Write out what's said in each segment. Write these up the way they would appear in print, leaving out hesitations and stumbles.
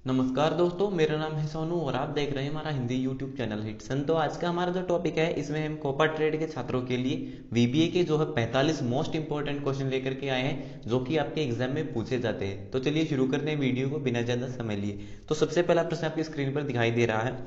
नमस्कार दोस्तों, मेरा नाम है सोनू और आप देख रहे हैं हमारा हिंदी यूट्यूब चैनल हिटसन। तो आज का हमारा जो टॉपिक है इसमें हम कोपा ट्रेड के छात्रों के लिए वीबीए के जो है 45 मोस्ट इंपॉर्टेंट क्वेश्चन लेकर के आए हैं जो कि आपके एग्जाम में पूछे जाते हैं। तो चलिए शुरू करते हैं वीडियो को बिना ज़्यादा समय लिए। तो सबसे पहला प्रश्न आपकी स्क्रीन पर दिखाई दे रहा है,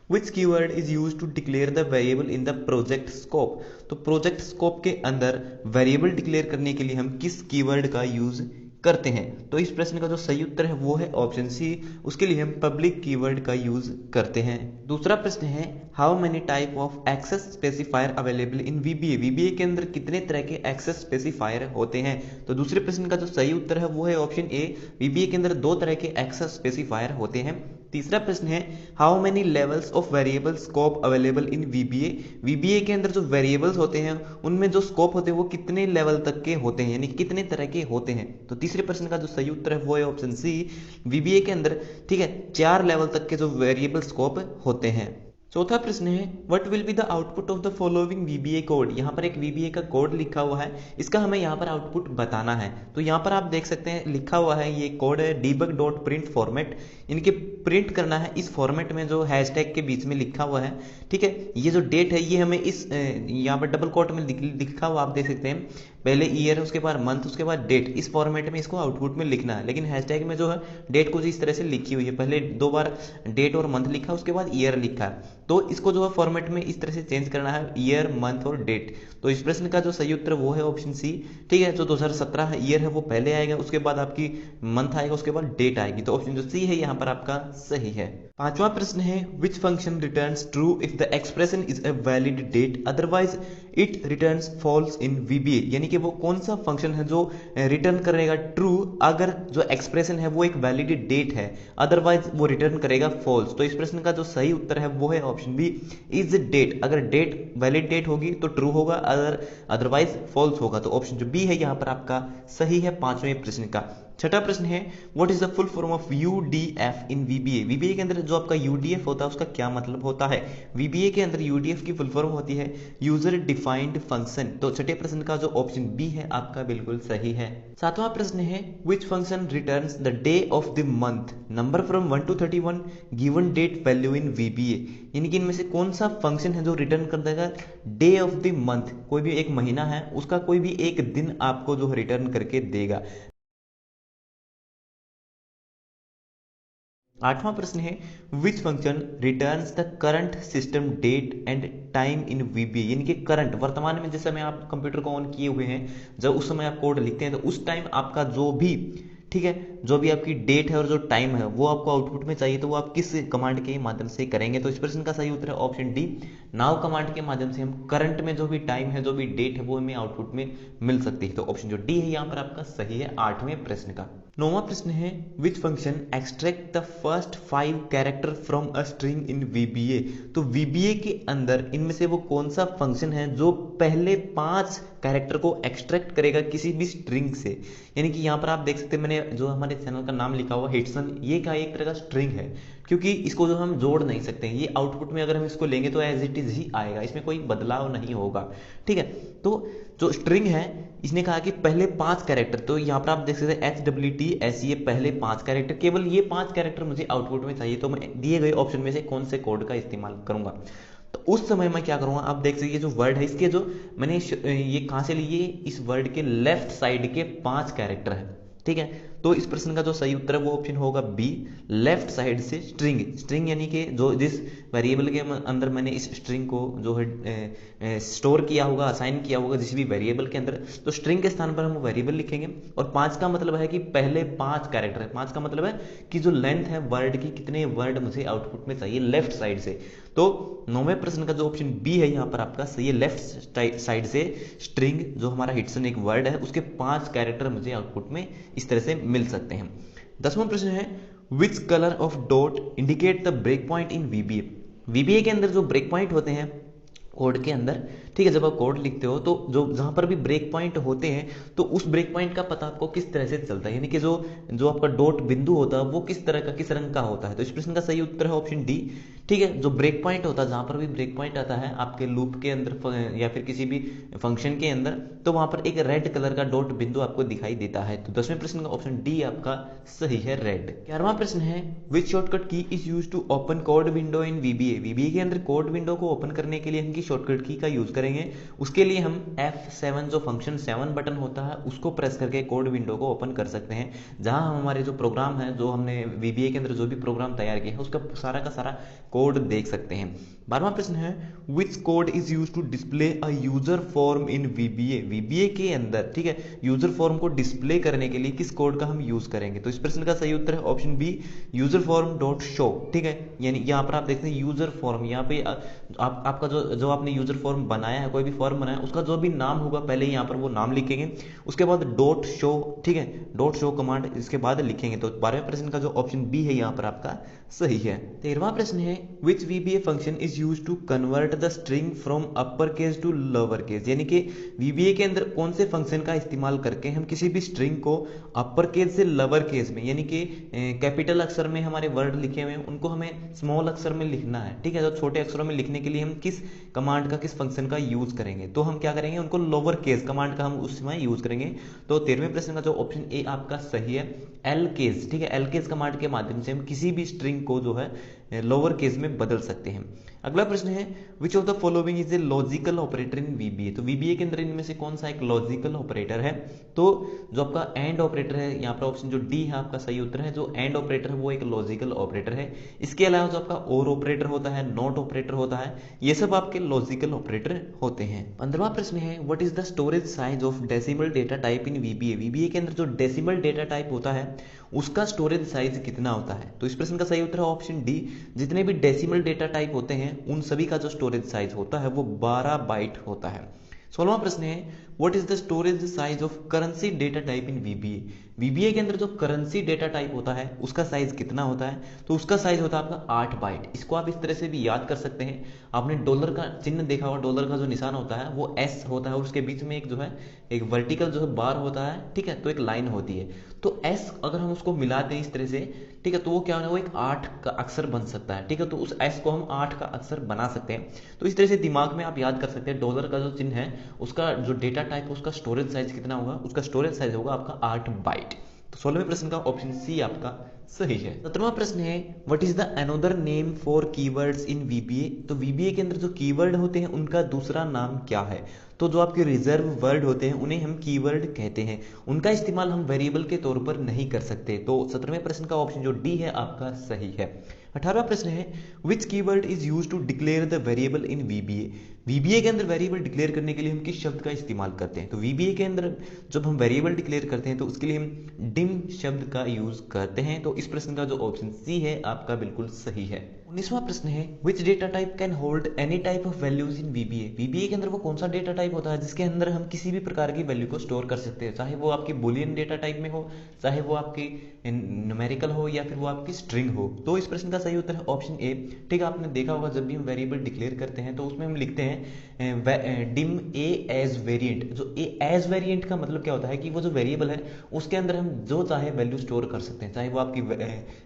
which keyword is use to declare the variable in the project scope. तो प्रोजेक्ट स्कोप के अंदर वेरिएबल डिक्लेयर करने के लिए हम किस कीवर्ड का यूज करते हैं। तो इस प्रश्न का जो सही उत्तर है वो है ऑप्शन सी, उसके लिए हम पब्लिक कीवर्ड का यूज करते हैं। दूसरा प्रश्न है, how many type of access specifier available in VBA. VBA के अंदर कितने तरह के एक्सेस स्पेसिफायर होते हैं। तो दूसरे प्रश्न का जो सही उत्तर है वो है ऑप्शन ए, वीबीए के अंदर दो तरह के एक्सेस स्पेसिफायर होते हैं। तीसरा प्रश्न है, how many levels of variable scope available in VBA. VBA के अंदर जो वेरिएबल्स होते हैं उनमें जो स्कोप होते हैं वो कितने लेवल तक के होते हैं, यानी कितने तरह के होते हैं। तो तीसरे प्रश्न का जो सही उत्तर है वो है ऑप्शन सी, वीबीए के अंदर ठीक है 4 लेवल तक के जो वेरिएबल स्कोप होते हैं। चौथा प्रश्न है, what will be the output of the following VBA code. यहाँ पर एक वीबीए का कोड लिखा हुआ है, इसका हमें यहाँ पर आउटपुट बताना है। तो यहाँ पर आप देख सकते हैं लिखा हुआ है, ये कोड है debug डॉट प्रिंट फॉर्मेट। इनके प्रिंट करना है इस फॉर्मेट में जो हैशटैग के बीच में लिखा हुआ है। ठीक है, ये जो डेट है ये हमें इस यहाँ पर डबल कोट में लिखा हुआ आप देख सकते हैं, पहले ईयर उसके बाद मंथ उसके बाद डेट, इस फॉर्मेट में इसको आउटपुट में लिखना है। लेकिन हैशटैग में जो है डेट कुछ इस तरह से लिखी हुई है, पहले 2 बार डेट और मंथ लिखा उसके बाद ईयर लिखा है। तो इसको जो है फॉर्मेट में इस तरह से चेंज करना है, ईयर मंथ और डेट। तो इस प्रश्न का जो सही उत्तर वो है ऑप्शन सी। ठीक है, जो 2017 ईयर है वो पहले आएगा, उसके बाद आपकी मंथ आएगा, उसके बाद डेट आएगी। तो ऑप्शन जो सी है यहाँ पर आपका सही है। पांचवा प्रश्न है, which function returns true if the expression is a valid date otherwise it returns false in VBA. यानी कि वो कौन सा फंक्शन है जो रिटर्न करेगा ट्रू अगर जो एक्सप्रेशन है वो एक वैलिड डेट है, अदरवाइज वो रिटर्न करेगा फॉल्स। तो इस प्रश्न का जो सही उत्तर है वो है ऑप्शन बी, इज डेट। अगर डेट वैलिड डेट होगी तो ट्रू होगा, अगर अदरवाइज फॉल्स होगा। तो ऑप्शन जो बी है यहाँ पर आपका सही है पांचवें प्रश्न का। छठा प्रश्न है, what is the full form of UDF in VBA. VBA के अंदर जो आपका यूडीएफ होता है उसका क्या मतलब होता है। वीबीए के अंदर यूडीएफ की फुल फॉर्म होती है यूजर डिफाइंड फंक्शन। तो छठे प्रश्न का जो ऑप्शन बी है आपका बिल्कुल सही है। सातवां प्रश्न है, which function returns the day of the month number from 1 to 31 given date value in VBA. यानी कि इनमें से कौन सा फंक्शन है जो रिटर्न कर देगा डे ऑफ द मंथ, कोई भी एक महीना है उसका कोई भी एक दिन आपको जो रिटर्न करके देगा। आठवां प्रश्न है, which function returns the current system date and time in VBA. यानी कि करंट वर्तमान में जिस समय आप कंप्यूटर को ऑन किए हुए हैं, जब उस समय आप कोड लिखते हैं तो उस टाइम आपका जो भी ठीक है जो भी आपकी डेट है और जो टाइम है वो आपको आउटपुट में चाहिए, तो वो आप किस कमांड के माध्यम से करेंगे। तो इस प्रश्न का सही उत्तर है ऑप्शन डी, नाउ कमांड के माध्यम से हम करंट में जो भी टाइम है जो भी डेट है वो हमें आउटपुट में मिल सकती है। तो ऑप्शन जो डी है यहाँ पर आपका सही है आठवें प्रश्न का। नौवां प्रश्न है, which function extract the first 5 character from a string in VBA. तो वीबीए के अंदर इनमें से वो कौन सा फंक्शन है जो पहले 5 कैरेक्टर को एक्सट्रैक्ट करेगा किसी भी स्ट्रिंग से। यानी कि यहाँ पर आप देख सकते हैं मैंने जो हमारे चैनल का नाम लिखा हुआ हिटसन, ये का एक तरह का स्ट्रिंग है, क्योंकि इसको जो हम जोड़ नहीं सकते हैं, ये आउटपुट में अगर हम इसको लेंगे तो एज इट इज ही आएगा, इसमें कोई बदलाव नहीं होगा। ठीक है, तो जो स्ट्रिंग है इसने कहा कि पहले 5 कैरेक्टर, तो यहाँ पर आप देख सकते हैं HWT ये पहले 5 कैरेक्टर, केवल ये 5 कैरेक्टर मुझे आउटपुट में चाहिए, तो मैं दिए गए ऑप्शन में से कौन से कोड का इस्तेमाल करूंगा। तो उस समय मैं क्या करूंगा, आप देख सकते जो वर्ड है इसके जो मैंने ये कहां से लिए, इस वर्ड के लेफ्ट साइड के 5 कैरेक्टर है। ठीक है, तो इस प्रश्न का जो सही उत्तर है वो ऑप्शन होगा बी, लेफ्ट साइड से स्ट्रिंग। स्ट्रिंग यानी कि जो जिस वेरिएबल के अंदर मैंने इस स्ट्रिंग को जो है स्टोर किया होगा, असाइन किया होगा जिस भी वेरिएबल के अंदर, तो स्ट्रिंग के स्थान पर हम वेरिएबल लिखेंगे। और 5 का मतलब है कि पहले 5 कैरेक्टर है, 5 का मतलब है कि जो लेंथ है वर्ड की, कितने वर्ड मुझे आउटपुट में चाहिए लेफ्ट साइड से। तो 9वें प्रश्न का जो ऑप्शन बी है यहाँ पर आपका सही है, लेफ्ट साइड से स्ट्रिंग जो हमारा हिटसन एक वर्ड है उसके 5 कैरेक्टर मुझे आउटपुट में इस तरह से मिल सकते हैं। 10वां प्रश्न है, which colour of dot indicate the break point in VBA. VBA के अंदर जो ब्रेक पॉइंट होते हैं कोड के अंदर, ठीक है, जब आप कोड लिखते हो तो जो जहां पर भी ब्रेक पॉइंट होते हैं तो उस ब्रेक पॉइंट का पता आपको किस तरह से चलता है, यानी कि जो जो आपका डॉट बिंदु होता है वो किस तरह का, किस रंग का होता है। तो इस प्रश्न का सही उत्तर है ऑप्शन डी, ठीक है। जो ब्रेक पॉइंट होता है, जहां पर भी ब्रेक पॉइंट आता है आपके लूप के अंदर या फिर किसी भी फंक्शन के अंदर, तो वहां पर एक रेड कलर का डॉट बिंदु आपको दिखाई देता है। तो 10वें प्रश्न का ऑप्शन डी आपका सही है, रेड। 11वां प्रश्न है which shortcut key is use to open code window in VBA. VBA के अंदर कोड विंडो को ओपन करने के लिए हम किस शॉर्टकट की का यूज करेंगे? उसके लिए हम F7 जो फंक्शन 7 बटन होता है उसको प्रेस करके कोड विंडो को ओपन कर सकते हैं, जहां हम हमारे जो प्रोग्राम है, जो हमने वीबीए के अंदर जो भी प्रोग्राम तैयार किया है उसका सारा का सारा कोड देख सकते हैं। 12वां प्रश्न है which code is use to display a user form in VBA. VBA के अंदर, ठीक है, यूजर फॉर्म को डिस्प्ले करने के लिए किस कोड का हम यूज करेंगे? तो इस प्रश्न का सही उत्तर है option B, user form dot show. ठीक है, यानी यहाँ पर आप देखते हैं यूजर फॉर्म, यहाँ पे आपका जो आपने यूजर फॉर्म बनाया है, कोई भी फॉर्म बनाया, उसका जो भी नाम होगा पहले यहाँ पर वो नाम लिखेंगे, उसके बाद डॉट शो, ठीक है, डॉट शो कमांड इसके बाद लिखेंगे। तो 12वें प्रश्न का जो ऑप्शन बी है यहाँ पर आपका सही है। 13वां प्रश्न है which VBA function is use to convert the string from upper case to lower case. यानी कि वीबीए के अंदर कौन से फंक्शन का इस्तेमाल करके हम किसी भी स्ट्रिंग को अपर केस से लोअर केस में, यानी कि कैपिटल अक्षर में हमारे वर्ड लिखे हुए हैं उनको हमें स्मॉल अक्षर में लिखना है। ठीक है, तो छोटे अक्षरों में लिखने के लिए हम किस कमांड का, किस फंक्शन का यूज करेंगे? तो हम क्या करेंगे, उनको लोअर केस कमांड का हम उस समय यूज करेंगे। तो 13वें प्रश्न का जो ऑप्शन ए आपका सही है, एल केस। ठीक है, एल केस कमांड के माध्यम से हम किसी भी स्ट्रिंग को जो है लोअर केस में बदल सकते हैं। अगला प्रश्न है which of the following is a logical operator in VBA. तो वीबीए के अंदर इनमें से कौन सा एक लॉजिकल ऑपरेटर है? तो जो आपका एंड ऑपरेटर है, यहाँ पर ऑप्शन जो डी है आपका सही उत्तर है। जो एंड ऑपरेटर है वो एक लॉजिकल ऑपरेटर है। इसके अलावा जो आपका और ऑपरेटर होता है, नॉट ऑपरेटर होता है, ये सब आपके लॉजिकल ऑपरेटर होते हैं। 15वां प्रश्न है what is the storage size of decimal data type in VBA. VBA के अंदर जो डेसिमल डेटा टाइप होता है उसका स्टोरेज साइज कितना होता है? तो इस प्रश्न का सही उत्तर है ऑप्शन डी, जितने भी डेसिमल डेटा टाइप होते हैं उन सभी का जो स्टोरेज साइज होता है वो 12 बाइट होता है। 16वां प्रश्न है what is the storage size of currency data type in VBA. VBA के अंदर जो करेंसी डेटा टाइप होता है उसका साइज कितना होता है? तो उसका साइज होता है आपका 8 बाइट। इसको आप इस तरह से भी याद कर सकते हैं। आपने डॉलर का चिन्ह देखा होगा, डॉलर का जो निशान होता है वो एस होता है और उसके बीच में एक जो है एक वर्टिकल जो है बार होता है, ठीक है, तो एक लाइन होती है। तो एस अगर हम उसको मिलाते हैं इस तरह से, ठीक है, तो वो क्या होना है, वो एक 8 का अक्षर बन सकता है। ठीक है, तो उस एस को हम 8 का अक्षर बना सकते हैं। तो इस तरह से दिमाग में आप याद कर सकते हैं डॉलर का जो चिन्ह है उसका जो डेटा टाइप है उसका स्टोरेज साइज कितना होगा? उसका स्टोरेज साइज होगा आपका 8 बाइट। तो 16वें प्रश्न का ऑप्शन सी आपका सही है। 17वां प्रश्न है what is the another name for keywords in VBA. तो वीबीए के अंदर जो कीवर्ड होते हैं उनका दूसरा नाम क्या है? तो जो आपके रिजर्व वर्ड होते हैं उन्हें हम कीवर्ड कहते हैं। उनका इस्तेमाल हम वेरिएबल के तौर पर नहीं कर सकते। तो 17वें प्रश्न का ऑप्शन जो डी है आपका सही है। 18वां प्रश्न है which keyword is use to declare the variable in VBA. VBA के अंदर वेरिएबल डिक्लेयर करने के लिए हम किस शब्द का इस्तेमाल करते हैं? तो वीबीए के अंदर जब हम वेरिएबल डिक्लेयर करते हैं तो उसके लिए हम डिम शब्द का यूज करते हैं। तो इस प्रश्न का जो ऑप्शन सी है आपका बिल्कुल सही है। 19वां प्रश्न है which data type can hold any type of values in VBA. VBA के अंदर वो कौन सा डेटा टाइप होता है जिसके अंदर हम किसी भी प्रकार की वैल्यू को स्टोर कर सकते हैं, चाहे वो आपकी बुलियन डेटा टाइप में हो, चाहे वो आपकी न्यूमेरिकल हो या फिर वो आपकी स्ट्रिंग हो। तो इस प्रश्न का सही उत्तर है ऑप्शन ए। ठीक है, आपने देखा होगा जब भी हम वेरिएबल डिक्लेयर करते हैं तो उसमें हम लिखते हैं डिम ए एज वेरिएंट। जो ए एज वेरिएंट का मतलब क्या होता है कि वो जो वेरिएबल है उसके अंदर हम जो चाहे वैल्यू स्टोर कर सकते हैं, चाहे वो आपकी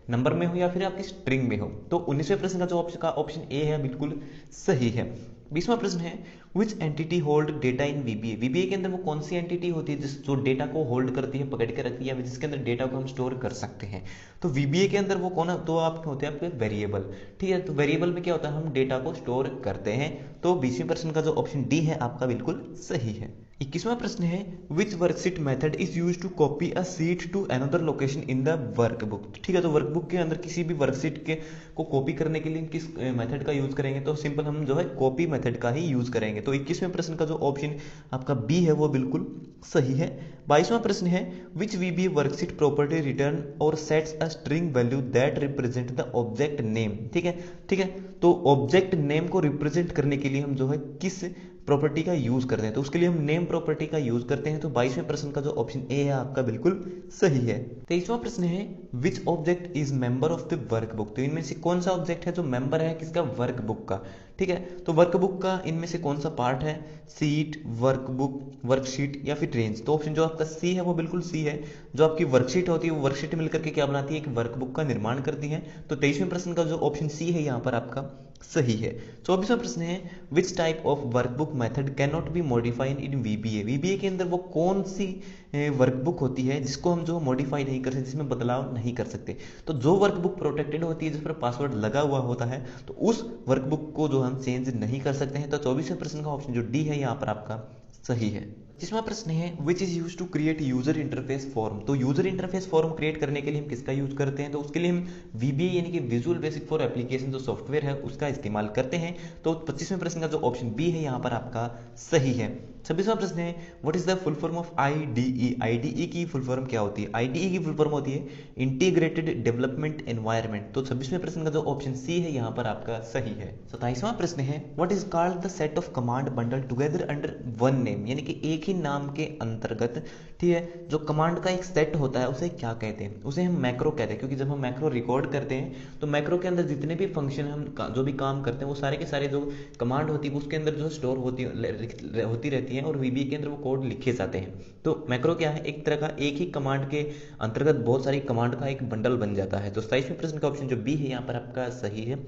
नंबर में हो या फिर आपकी स्ट्रिंग में हो। तो 19वें प्रश्न का जो ऑप्शन ए है बिल्कुल सही है। 20वां प्रश्न है विच एंटिटी होल्ड डेटा इन वीबीए। वीबीए के अंदर वो कौन सी एंटिटी होती है जो डेटा को होल्ड करती है, पकड़ के रखती है, या जिसके अंदर डेटा को हम स्टोर कर सकते हैं? तो वीबीए के अंदर वो कौन है? तो आपके होते हैं आपके वेरिएबल। ठीक है, तो वेरिएबल में क्या होता है, हम डेटा को स्टोर करते हैं। तो 20वें प्रश्न का जो ऑप्शन डी है आपका बिल्कुल सही है। 21वां प्रश्न है which worksheet method is use to copy a sheet to another location in the workbook. ठीक है, तो वर्कबुक के अंदर किसी भी वर्कशीट के को कॉपी करने के लिए किस मेथड का यूज करेंगे? तो सिंपल हम जो है कॉपी मेथड का ही यूज करेंगे। तो 21वें प्रश्न का जो ऑप्शन आपका बी है वो बिल्कुल सही है। 22वां प्रश्न है which VBA worksheet property return और sets a string value that represent the object name. ठीक है, ठीक है, तो ऑब्जेक्ट नेम को रिप्रेजेंट करने के लिए हम जो है किस प्रॉपर्टी का यूज करते हैं? तो उसके लिए हम नेम प्रॉपर्टी का यूज करते हैं। तो 22वें प्रश्न का जो ऑप्शन ए है आपका बिल्कुल सही है। 23वां प्रश्न है which object is member of the workbook. तो इनमें से कौन सा ऑब्जेक्ट है जो मेंबर है किसका? वर्कबुक का। ठीक है। तो वर्कबुक का इनमें से कौन सा पार्ट है, सीट, वर्कबुक, वर्कशीट या फिर रेंज। तो ऑप्शन जो आपका सी है वो बिल्कुल सी है। जो आपकी वर्कशीट होती है वो वर्कशीट मिलकर के क्या बनाती है, एक वर्कबुक का निर्माण करती है। तो 23वें प्रश्न का जो ऑप्शन सी है यहाँ पर आपका सही है। 24वां प्रश्न है which type of workbook method can not be modified in VBA. VBA के अंदर वो कौन सी वर्कबुक होती है जिसको हम जो मॉडिफाई नहीं कर सकते, जिसमें बदलाव नहीं कर सकते। तो जो वर्कबुक प्रोटेक्टेड होती है, जिस पर पासवर्ड लगा हुआ होता है, तो उस वर्कबुक को जो हम चेंज नहीं कर सकते हैं। तो 24वें प्रश्न का ऑप्शन जो डी है यहाँ पर आपका सही है। 25वां प्रश्न है which is use to create user interface form. तो यूजर इंटरफेस फॉर्म क्रिएट करने के लिए हम किसका यूज करते हैं, तो उसके लिए हम वीबीए यानी कि विजुअल बेसिक फॉर एप्लीकेशन जो सॉफ्टवेयर है उसका इस्तेमाल करते हैं। तो 25वें प्रश्न का जो ऑप्शन बी है यहाँ पर आपका सही है। 26वां प्रश्न है what is the full form of IDE. IDE की फुल फॉर्म क्या होती है, आईडीई की फुल फॉर्म होती है इंटीग्रेटेड डेवलपमेंट एनवायरनमेंट। तो 26वें प्रश्न का जो ऑप्शन सी है यहाँ पर आपका सही है। 27वां प्रश्न है what is called the set of command bundle together under one name, यानी कि एक ही नाम के अंतर्गत, ठीक है, जो कमांड का एक सेट होता है उसे क्या कहते हैं, उसे हम मैक्रो कहते हैं। क्योंकि जब हम मैक्रो रिकॉर्ड करते हैं तो मैक्रो के अंदर जितने भी फंक्शन हम जो भी काम करते हैं वो सारे के सारे जो कमांड होती है उसके अंदर जो स्टोर होती रहती है और वीबीए के अंदर वो कोड लिखे जाते हैं। तो मैक्रो क्या है, एक तरह का एक ही कमांड के अंतर्गत बहुत सारी कमांड का एक बंडल बन जाता है। तो 27वें प्रश्न का ऑप्शन जो बी है यहाँ पर आपका सही है।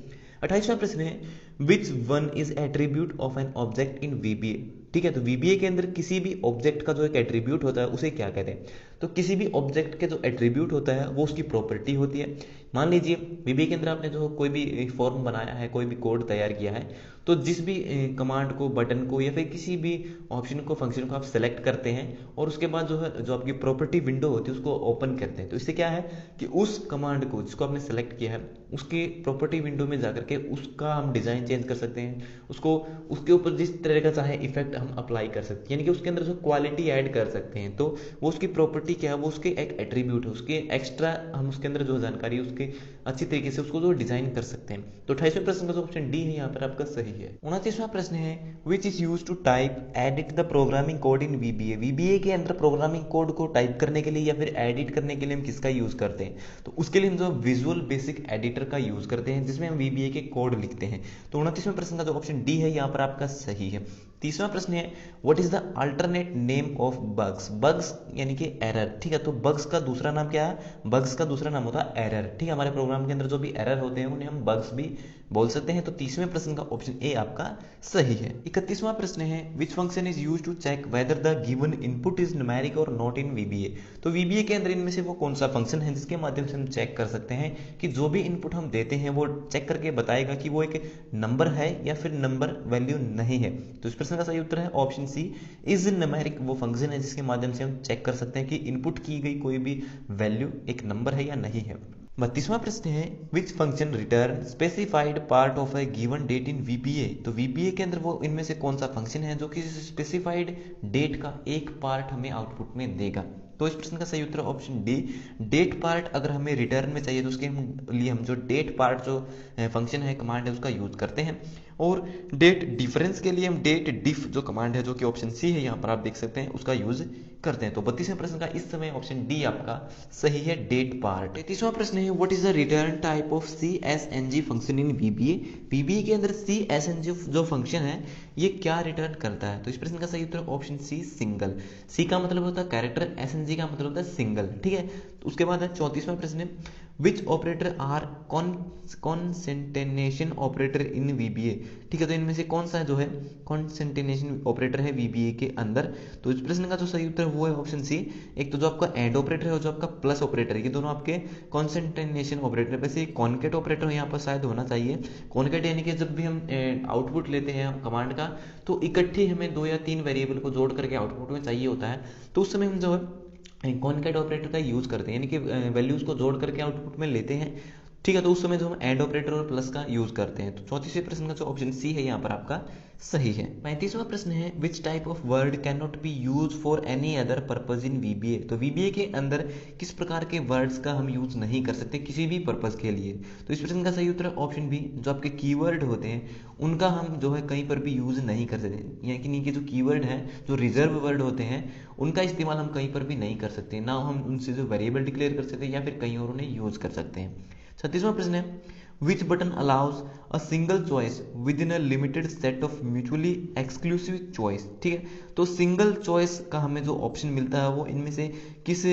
28वां प्रश्न है which one is attribute of an object in VBA. ठीक है, तो वीबीए के अंदर किसी भी ऑब्जेक्ट का जो एक एट्रीब्यूट होता है उसे क्या कहते हैं, तो किसी भी ऑब्जेक्ट के जो एट्रीब्यूट होता है वो उसकी प्रॉपर्टी होती है। मान लीजिए वीबीए के अंदर आपने जो कोई भी फॉर्म बनाया है, कोई भी कोड तैयार किया है, तो जिस भी कमांड को, बटन को या फिर किसी भी ऑप्शन को, फंक्शन को आप सेलेक्ट करते हैं और उसके बाद जो है जो आपकी प्रॉपर्टी विंडो होती है उसको ओपन करते हैं, तो इससे क्या है कि उस कमांड को जिसको आपने सेलेक्ट किया है उसकी प्रॉपर्टी विंडो में जाकर के उसका हम डिजाइन चेंज कर सकते हैं, उसको उसके ऊपर जिस तरह का चाहे इफेक्ट हम अप्लाई कर सकते हैं, यानी कि उसके अंदर जो क्वालिटी ऐड कर सकते हैं। तो वो उसकी प्रॉपर्टी क्या है, वो उसके एक एट्रीब्यूट है, उसके एक्स्ट्रा हम उसके अंदर जो जानकारी है उसके अच्छी तरीके से उसको जो डिजाइन कर सकते हैं। तो 28वें प्रश्न का जो ऑप्शन डी है यहाँ पर आपका सही है। 29वां प्रश्न है which is use to type edit the programming code in VBA. VBA के अंदर प्रोग्रामिंग कोड को टाइप करने के लिए या फिर एडिट करने के लिए हम किसका यूज करते हैं, तो उसके लिए हम जो विजुअल बेसिक एडिटर का यूज करते हैं जिसमें हम वीबीए के कोड लिखते हैं। तो 29वें प्रश्न का जो ऑप्शन डी है यहाँ पर आपका सही है। 30वां प्रश्न है what is the alternate name of bugs. Bugs यानी कि एरर, ठीक है, तो बग्स का दूसरा नाम क्या है, बग्स का दूसरा नाम होता है एरर। ठीक है, हमारे प्रोग्राम के अंदर जो भी एरर होते हैं उन्हें हम बग्स भी बोल सकते हैं। तो 30वें प्रश्न का ऑप्शन ए आपका सही है। 31वां प्रश्न है which function is use to check whether the given input is numeric और नॉट इन वीबीए। तो वीबीए के अंदर इनमें से वो कौन सा फंक्शन है जिसके माध्यम से हम चेक कर सकते हैं कि जो भी इनपुट हम देते हैं वो चेक करके बताएगा कि वो एक नंबर है या फिर नंबर वैल्यू नहीं है। तो इस प्रश्न का सही उत्तर है ऑप्शन सी, इज न्यूमेरिक वो फंक्शन है जिसके माध्यम से हम चेक कर सकते हैं कि इनपुट की गई कोई भी वैल्यू एक नंबर है या नहीं है। 32वां प्रश्न है which function return specified part of a given date in VBA. तो वीबीए के अंदर वो इनमें से कौन सा फंक्शन है जो कि स्पेसिफाइड डेट का एक पार्ट हमें आउटपुट में देगा। तो इस प्रश्न का सही उत्तर ऑप्शन डी, डेट पार्ट अगर हमें रिटर्न में चाहिए तो उसके लिए हम जो डेट पार्ट जो फंक्शन है, कमांड है, उसका यूज करते हैं। और डेट डिफरेंस के लिए हम डेट डिफ जो कमांड है जो कि ऑप्शन सी है यहाँ पर आप देख सकते हैं उसका यूज करते हैं। तो 32वें प्रश्न का इस समय ऑप्शन डी आपका सही है, डेट पार्ट। 33वां प्रश्न है what is the return type of CSNG function in VBA. VBA के अंदर CSNG जो फंक्शन है ये क्या रिटर्न करता है, तो इस प्रश्न का सही उत्तर ऑप्शन सी, सिंगल। सी का मतलब होता है कैरेक्टर, SNG का मतलब होता है सिंगल। ठीक है, तो उसके बाद है 34वां प्रश्न है which operator are concatenation operator in VBA. ठीक है, तो इनमें से कौन सा जो है कॉन्सेंटेनेशन ऑपरेटर है वीबीए के अंदर। तो इस प्रश्न का जो सही उत्तर वो है ऑप्शन सी, एक तो जो आपका एंड ऑपरेटर है और जो आपका प्लस ऑपरेटर है, ये दोनों आपके कॉन्सेंटेनेशन ऑपरेटर। वैसे कॉन्केट ऑपरेटर यहाँ पर शायद होना चाहिए। कॉन्केट यानी कि जब भी हम आउटपुट लेते हैं कमांड का तो इकट्ठे हमें 2 या 3 वेरिएबल को जोड़ करके आउटपुट में चाहिए होता है, तो उस समय हम जो है कॉन्केट ऑपरेटर का यूज करते हैं, यानी कि वैल्यूज को जोड़ करके आउटपुट में लेते हैं। ठीक है, तो उस समय जो हम एंड ऑपरेटर और प्लस का यूज करते हैं। तो 34वें प्रश्न का जो ऑप्शन सी है यहाँ पर आपका सही है। 35वां प्रश्न है which type of word can not be use for any other purpose in VBA. तो वीबीए के अंदर किस प्रकार के वर्ड्स का हम यूज नहीं कर सकते किसी भी पर्पज के लिए। तो इस प्रश्न का सही उत्तर है ऑप्शन बी, जो आपके कीवर्ड होते हैं उनका हम जो है कहीं पर भी यूज नहीं कर सकते, यानी कि जो कीवर्ड है, जो रिजर्व वर्ड होते हैं उनका इस्तेमाल हम कहीं पर भी नहीं कर सकते, ना हम उनसे जो वेरिएबल डिक्लेयर कर सकते हैं या फिर कहीं और उन्हें यूज कर सकते हैं। 36वां प्रश्न है which button allows a single choice within a limited set of mutually exclusive choice. ठीक है, तो सिंगल चॉइस का हमें जो ऑप्शन मिलता है वो इनमें से किस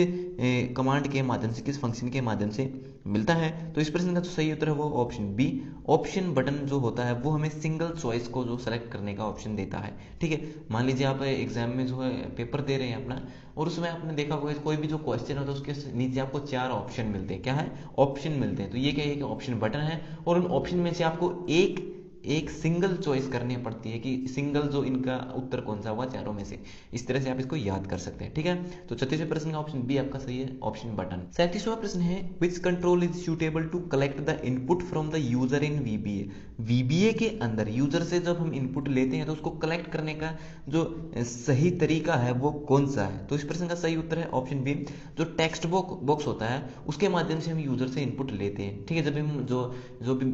कमांड के माध्यम से, किस फंक्शन के माध्यम से मिलता है। तो इस प्रश्न का जो सही उत्तर है वो ऑप्शन बी, ऑप्शन बटन जो होता है वो हमें सिंगल चॉइस को जो सेलेक्ट करने का ऑप्शन देता है। ठीक है, मान लीजिए आप एग्जाम में जो है पेपर दे रहे हैं अपना, और उसमें आपने देखा होगा कोई भी जो क्वेश्चन होता है उसके नीचे आपको 4 ऑप्शन मिलते हैं। क्या है? ऑप्शन मिलते हैं। तो ये क्या है कि ऑप्शन बटन है, और उन ऑप्शन में से आपको एक सिंगल चॉइस करनी पड़ती है कि सिंगल जो इनका उत्तर कौन सा हुआ चारों में से। इस तरह से आप इसको याद कर सकते हैं। ठीक है, तो 36वें प्रश्न का ऑप्शन बी आपका सही है, ऑप्शन बटन। 37वां प्रश्न है which control is suitable to collect the input from the user in VBA. VBA के अंदर यूजर से जब हम इनपुट लेते हैं तो उसको कलेक्ट करने का जो सही तरीका है वो कौन सा है। तो इस प्रश्न का सही उत्तर है ऑप्शन बी, जो टेक्स्ट बॉक्स होता है उसके माध्यम से हम यूजर से इनपुट लेते हैं। ठीक है,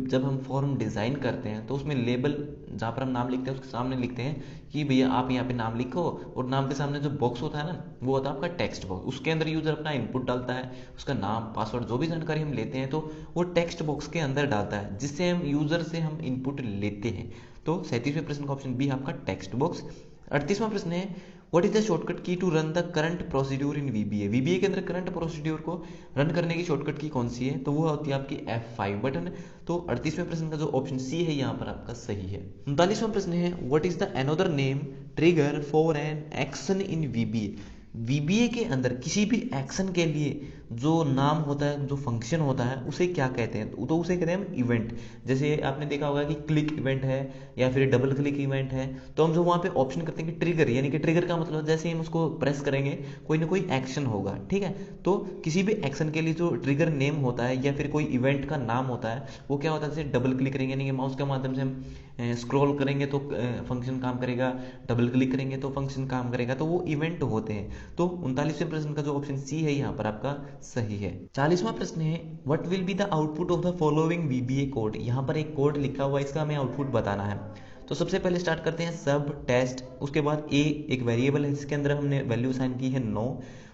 जब हम फॉर्म डिजाइन करते हैं तो उसमें लेबल जहाँ पर हम नाम लिखते हैं उसके सामने लिखते हैं कि भैया आप यहाँ पे नाम लिखो, और नाम के सामने जो बॉक्स होता है ना वो होता है आपका टेक्स्ट बॉक्स। उसके अंदर यूजर अपना इनपुट डालता है, उसका नाम पासवर्ड जो भी जानकारी हम लेते हैं तो वो टेक्स्ट बॉक्स के अंदर डालता है, जिससे हम यूजर से हम इनपुट लेते हैं। तो 37वें प्रश्न का ऑप्शन बी आपका टेक्स्ट बॉक्स। 38वां प्रश्न है what is the shortcut key to run the current procedure in VBA. VBA के अंदर करंट प्रोसीड्यूर को रन करने की शॉर्टकट की कौन सी है? तो वो होती है आपकी F5 बटन। तो 38वें प्रश्न का जो ऑप्शन सी है यहाँ पर आपका सही है। 39वां प्रश्न है what is the another name trigger for an action in VBA. VBA के अंदर किसी भी एक्शन के लिए जो नाम होता है, जो फंक्शन होता है, उसे क्या कहते हैं? तो उसे कहते हैं हम इवेंट। जैसे आपने देखा होगा कि क्लिक इवेंट है या फिर डबल क्लिक इवेंट है, तो हम जो वहाँ पे ऑप्शन करते हैं कि ट्रिगर, यानी कि ट्रिगर का मतलब जैसे ही हम उसको प्रेस करेंगे कोई ना कोई एक्शन होगा। ठीक है, तो किसी भी एक्शन के लिए जो ट्रिगर नेम होता है या फिर कोई इवेंट का नाम होता है वो क्या होता है? जैसे डबल क्लिक करेंगे, यानी कि माउस के माध्यम से हम स्क्रॉल करेंगे तो फंक्शन काम करेगा, डबल क्लिक करेंगे तो फंक्शन काम करेगा, तो वो इवेंट होते हैं। तो 39वें प्रश्न का जो ऑप्शन सी है यहाँ पर आपका सही है। 40वां प्रश्न है what will be the output of the following VBA code. यहाँ पर एक कोड लिखा हुआ है, इसका हमें आउटपुट बताना है। तो सबसे पहले स्टार्ट करते हैं सब टेस्ट, उसके बाद ए एक वेरिएबल है जिसके अंदर हमने वैल्यू असाइन की है 9,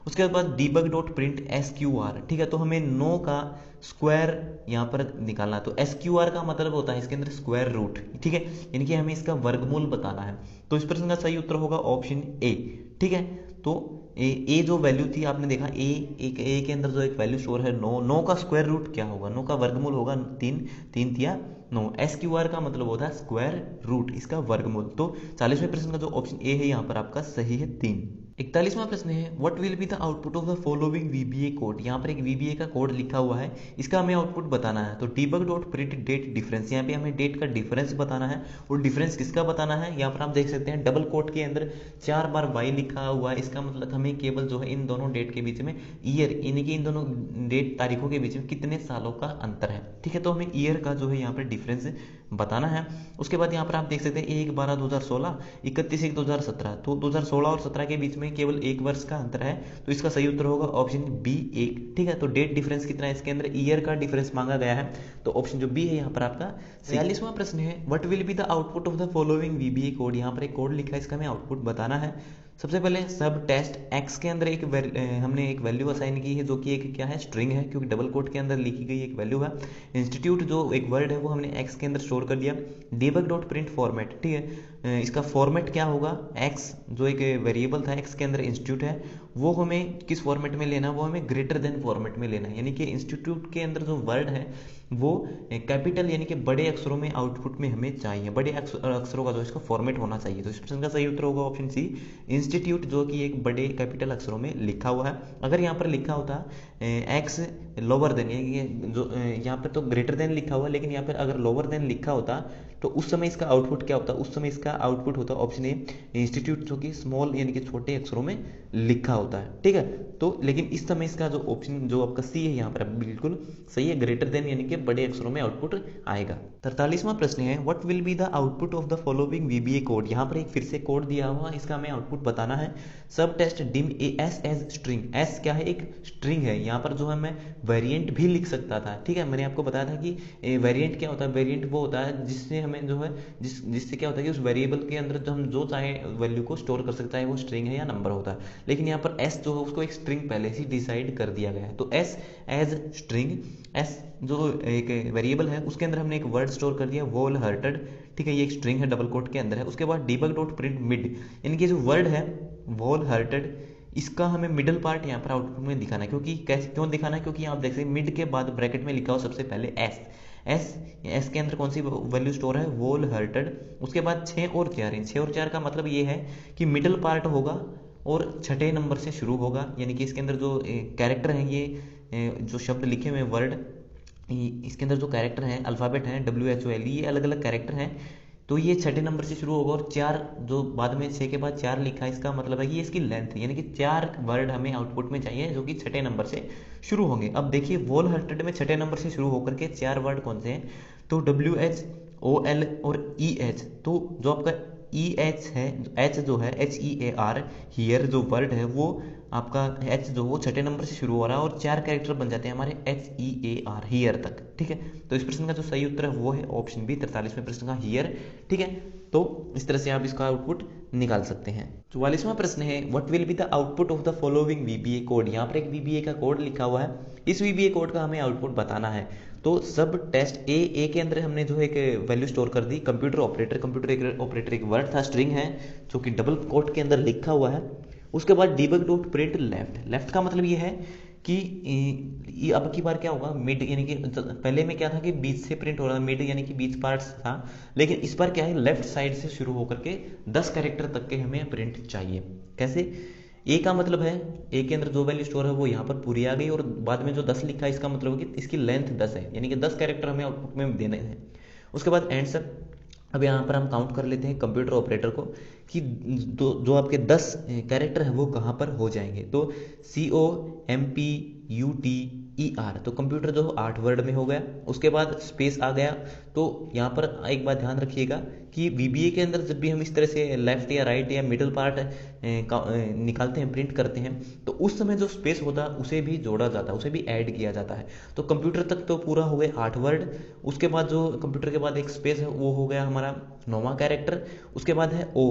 उसके बाद debug डॉट प्रिंट SQR। ठीक है, तो हमें 9 का स्क्वायर यहाँ पर निकालना है। तो SQR का मतलब होता है इसके अंदर स्क्वायर रूट। ठीक है, यानी कि हमें इसका वर्गमूल बताना है। तो इस प्रश्न का सही उत्तर होगा ऑप्शन ए। ठीक है, तो ए जो वैल्यू थी आपने देखा ए के अंदर जो एक वैल्यू स्टोर है 9 का स्क्वायर रूट क्या होगा? 9 का वर्गमूल होगा 3 तिया 9। SQR का मतलब होता है स्क्वायर रूट, इसका वर्गमूल। तो 40वें प्रश्न का जो ऑप्शन ए है यहाँ पर आपका सही है 3। 41वां प्रश्न है what will be the output of the following VBA code. यहाँ पर एक वीबीए का कोड लिखा हुआ है, इसका हमें आउटपुट बताना है। तो debug dot print date difference, यहाँ पे हमें डेट का डिफरेंस बताना है। और डिफरेंस किसका बताना है? यहाँ पर आप देख सकते हैं डबल कोट के अंदर 4 बार y लिखा हुआ है। इसका मतलब हमें केवल जो है इन दोनों डेट के बीच में ईयर, यानी कि इन दोनों डेट तारीखों के बीच में कितने सालों का अंतर है। ठीक है, तो हमें ईयर का जो है यहाँ पर डिफरेंस बताना है। उसके बाद यहाँ पर आप देख सकते हैं 1/12/2016, 31/1/2017। तो 2016 और 17 के बीच में केवल 1 वर्ष का अंतर है, तो इसका सही उत्तर होगा ऑप्शन बी 1। ठीक है, तो डेट डिफरेंस कितना है? इसके अंदर ईयर का डिफरेंस मांगा गया है, तो ऑप्शन जो बी है यहाँ पर आपका। 46वां प्रश्न है what will be the output of the following VBA code. यहाँ पर एक कोड लिखा है, इसका हमें आउटपुट बताना है। सबसे पहले सब टेस्ट एक्स के अंदर हमने एक वैल्यू असाइन की है जो कि एक क्या है? स्ट्रिंग है, क्योंकि डबल कोट के अंदर लिखी गई एक वैल्यू है। इंस्टीट्यूट जो एक वर्ड है वो हमने एक्स के अंदर स्टोर कर दिया। debug डॉट प्रिंट फॉर्मेट, ठीक है, इसका फॉर्मेट क्या होगा? एक्स जो एक वेरिएबल था एक्स के अंदर इंस्टीट्यूट है, वो हमें किस फॉर्मेट में लेना है? वो हमें ग्रेटर देन फॉर्मेट में लेना है, यानी कि इंस्टीट्यूट के अंदर जो वर्ड है वो कैपिटल यानी कि बड़े अक्षरों में आउटपुट में हमें चाहिए, बड़े अक्षरों का जो इसका फॉर्मेट होना चाहिए। तो इस प्रश्न का सही उत्तर होगा ऑप्शन सी, इंस्टीट्यूट, जो कि एक बड़े कैपिटल अक्षरों में लिखा हुआ है। अगर यहाँ पर लिखा होता एक्स लोअर देन, जो यहाँ पर तो ग्रेटर देन लिखा हुआ है, लेकिन यहाँ पर अगर लोअर देन लिखा होता तो उस समय इसका आउटपुट क्या होता? उस समय इसका आउटपुट होता ऑप्शन ए, इंस्टीट्यूट, जो कि स्मॉल यानी कि छोटे अक्षरों में लिखा होता है। ठीक है, तो लेकिन इस समय इसका जो ऑप्शन जो आपका सी है यहाँ पर बिल्कुल सही है, ग्रेटर देन यानी कि बड़े अक्षरों में आउटपुट आएगा। 43वां प्रश्न है what will be the output of the following VBA code. यहाँ पर एक फिर से कोड दिया हुआ, इसका हमें आउटपुट बताना है। सब test dim S as string, S क्या है? एक स्ट्रिंग है। यहाँ पर जो है मैं वेरिएंट भी लिख सकता था, ठीक है। मैंने आपको बताया था कि वेरिएंट क्या होता है, वेरिएंट वो होता है जिससे हमें जो है जिससे क्या होता है कि उस वेरिएबल के अंदर जो हम जो चाहे वैल्यू को स्टोर कर सकता है, वो स्ट्रिंग है या नंबर होता है। लेकिन यहाँ पर एस जो है उसको एक स्ट्रिंग पहले से डिसाइड कर दिया गया है, तो एस एज स्ट्रिंग, एस जो एक वेरिएबल है उसके अंदर हमने एक वर्ड स्टोर कर दिया वोल हर्टेड, ठीक है, ये एक स्ट्रिंग है, डबल कोट के अंदर है। उसके बाद डीबग डॉट प्रिंट मिड, यानी कि जो वर्ड है वोल हर्टेड, इसका हमें मिडल पार्ट यहाँ पर आउटपुट में दिखाना है। क्योंकि कैसे, क्यों दिखाना है, क्योंकि आप देख सकते हैं मिड के बाद ब्रैकेट में लिखा हो सबसे पहले एस, एस के अंदर कौन सी वैल्यू स्टोर है, वोल हर्टेड। उसके बाद 6 और 4, 6 और 4 का मतलब ये है कि मिडल पार्ट होगा और छठे नंबर से शुरू होगा, यानी कि इसके अंदर जो कैरेक्टर हैं, ये जो शब्द लिखे हुए वर्ड, इसके अंदर जो कैरेक्टर हैं, अल्फाबेट हैं, WHOL, ये अलग अलग कैरेक्टर हैं, तो ये छठे नंबर से शुरू होगा। और 4 जो बाद में 6 के बाद 4 लिखा है, इसका मतलब है कि ये इसकी लेंथ है, यानी कि 4 वर्ड हमें आउटपुट में चाहिए जो कि छठे नंबर से शुरू होंगे। अब देखिए वोल हर्टेड में छठे नंबर से शुरू होकर के 4 वर्ड कौन से हैं, तो WHOL और EH, तो जो आपका EH है, H जो है HEAR, हियर जो वर्ड है वो आपका H जो वो छठे नंबर से शुरू हो रहा है और 4 कैरेक्टर बन जाते हैं हमारे HEAR, हियर तक, ठीक है। तो इस प्रश्न का जो सही उत्तर है वो है ऑप्शन बी, 43वें प्रश्न का हियर, ठीक है। तो इस तरह से आप इसका आउटपुट निकाल सकते हैं। 44वां प्रश्न है what will be the output of the following VBA code. यहाँ पर एक VBA का कोड लिखा हुआ है, इस VBA कोड का हमें आउटपुट बताना है। तो सब टेस्ट ए के अंदर हमने जो एक वैल्यू स्टोर कर दी, कंप्यूटर ऑपरेटर एक वर्ड था, स्ट्रिंग है जो कि डबल कोट के अंदर लिखा हुआ है। उसके बाद debug dot print left, left का मतलब ये है कि ये अब की बार क्या होगा, मिड, यानी कि पहले में क्या था कि बीच से प्रिंट हो रहा था, मिड यानी कि बीच पार्ट्स था, लेकिन इस बार क्या है लेफ्ट साइड से शुरू होकर के 10 कैरेक्टर तक के हमें प्रिंट चाहिए। कैसे, ए का मतलब है ए के अंदर जो वैल्यू स्टोर है वो यहाँ पर पूरी आ गई और बाद में जो 10 लिखा है इसका मतलब है कि इसकी लेंथ 10 है, यानी कि 10 कैरेक्टर हमें आउटपुट में देने हैं। उसके बाद एंसर, अब यहाँ पर हम काउंट कर लेते हैं कंप्यूटर ऑपरेटर को कि जो आपके 10 कैरेक्टर हैं वो कहाँ पर हो जाएंगे। तो COMPUTER, तो कंप्यूटर जो 8 वर्ड में हो गया। उसके बाद स्पेस आ गया। तो यहाँ पर एक बात ध्यान रखिएगा कि VBA के अंदर जब भी हम इस तरह से लेफ्ट या राइट या मिडिल पार्ट निकालते हैं, प्रिंट करते हैं, तो उस समय जो स्पेस होता है उसे भी जोड़ा जाता है, उसे भी ऐड किया जाता है। तो कंप्यूटर तक तो पूरा हो गए 8 वर्ड। उसके बाद जो कंप्यूटर के बाद एक स्पेस है वो हो गया हमारा 9वां कैरेक्टर। उसके बाद है O,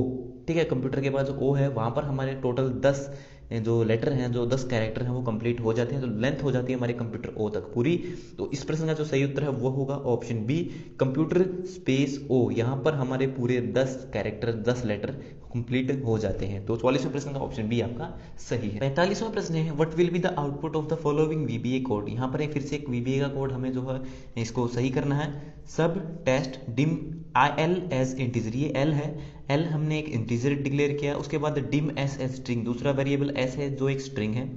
ठीक है, कंप्यूटर के बाद जो O है वहाँ पर हमारे टोटल 10 जो लेटर हैं, जो 10 कैरेक्टर हैं वो कंप्लीट हो जाते हैं, तो लेंथ हो जाती है हमारे कंप्यूटर O तक पूरी। तो इस प्रश्न का जो सही उत्तर है वो होगा option B, computer space O। यहाँ पर हमारे पूरे 10 कैरेक्टर 10 लेटर कंप्लीट हो जाते हैं। तो 44वें प्रश्न का ऑप्शन बी आपका सही है। 45वां प्रश्न है what will be the output of the following VBA code. यहाँ पर फिर से एक VBA का कोड हमें जो है इसको सही करना है। सब test dim IL as integer, ये L है, L हमने एक इंटीजर डिक्लेयर किया। उसके बाद डिम S एज स्ट्रिंग, दूसरा वेरिएबल S है जो एक स्ट्रिंग है।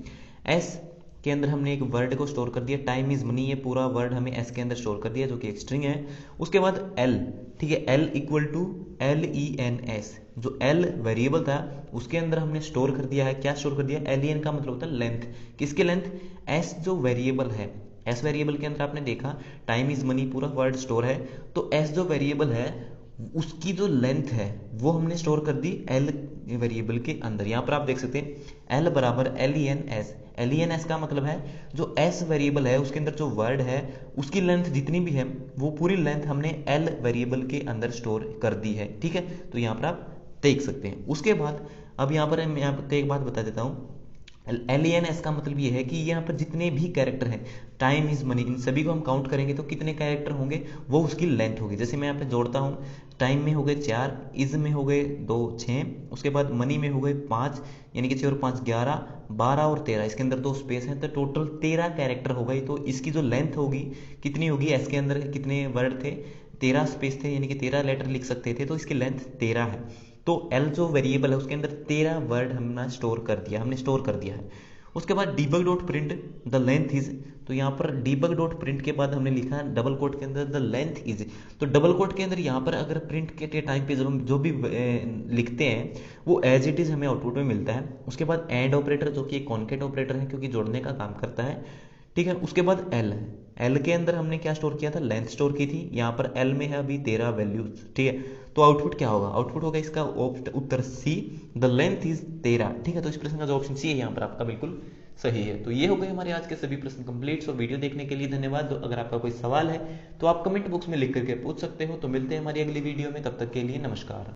S के अंदर हमने एक वर्ड को स्टोर कर दिया, टाइम इज मनी, ये पूरा वर्ड हमें S के अंदर स्टोर कर दिया जो कि एक स्ट्रिंग है। उसके बाद L, ठीक है, L इक्वल टू LENS, जो L वेरिएबल था उसके अंदर हमने स्टोर कर दिया है, क्या स्टोर कर दिया, LEN का मतलब होता है लेंथ, किसकी लेंथ, S जो वेरिएबल है, S वेरिएबल के अंदर आपने देखा टाइम इज मनी पूरा वर्ड स्टोर है, तो S जो वेरिएबल है उसकी जो लेंथ है वो हमने स्टोर कर दी L वेरिएबल के अंदर। यहाँ पर आप देख सकते हैं L बराबर LENS, LENS का मतलब है जो S वेरिएबल है उसके अंदर जो वर्ड है उसकी लेंथ जितनी भी है वो पूरी लेंथ हमने L वेरिएबल के अंदर स्टोर कर दी है, ठीक है। तो यहाँ पर आप देख सकते हैं। उसके बाद अब यहाँ पर मैं आपको एक बात बता देता हूँ, LENS का मतलब ये है कि यहाँ पर जितने भी कैरेक्टर हैं, टाइम इज मनी, इन सभी को हम काउंट करेंगे तो कितने कैरेक्टर होंगे वो उसकी लेंथ होगी। जैसे मैं यहाँ पे जोड़ता हूँ, टाइम में हो गए 4, इज में हो गए 2 6, उसके बाद मनी में हो गए 5, यानी कि 6 और 5 11, 12 और 13, इसके अंदर 2 स्पेस हैं तो टोटल 13 कैरेक्टर हो गई। तो इसकी जो लेंथ होगी कितनी होगी, एस के अंदर कितने वर्ड थे, 13 स्पेस थे, यानी कि 13 लेटर लिख सकते थे, तो इसकी लेंथ 13 है। तो L जो वेरिएबल है उसके अंदर 13 वर्ड हमने स्टोर कर दिया है। उसके बाद debug dot print the length is, तो यहाँ पर डीबग डॉट प्रिंट के बाद हमने लिखा है डबल कोट के अंदर द लेंथ इज, तो डबल कोट के अंदर यहाँ पर अगर प्रिंट के टाइम पे जो भी लिखते हैं वो एज इट इज हमें आउटपुट में मिलता है। उसके बाद एंड ऑपरेटर जो कि एक कॉन्केट ऑपरेटर है क्योंकि जोड़ने का काम करता है, ठीक है। उसके बाद L है, एल के अंदर हमने क्या स्टोर किया था, लेंथ स्टोर की थी, यहाँ पर एल में है अभी 13 वैल्यूज, ठीक है। तो आउटपुट क्या होगा, आउटपुट होगा इसका उत्तर सी, द लेंथ इज 13, ठीक है। तो इस प्रश्न का जो ऑप्शन सी है यहाँ पर आपका बिल्कुल सही है। तो ये हो गए हमारे आज के सभी प्रश्न कंप्लीट। सो वीडियो देखने के लिए धन्यवाद। अगर आपका कोई सवाल है तो आप कमेंट बॉक्स में लिख करके पूछ सकते हो। तो मिलते हैं हमारी अगली वीडियो में, तब तक के लिए नमस्कार।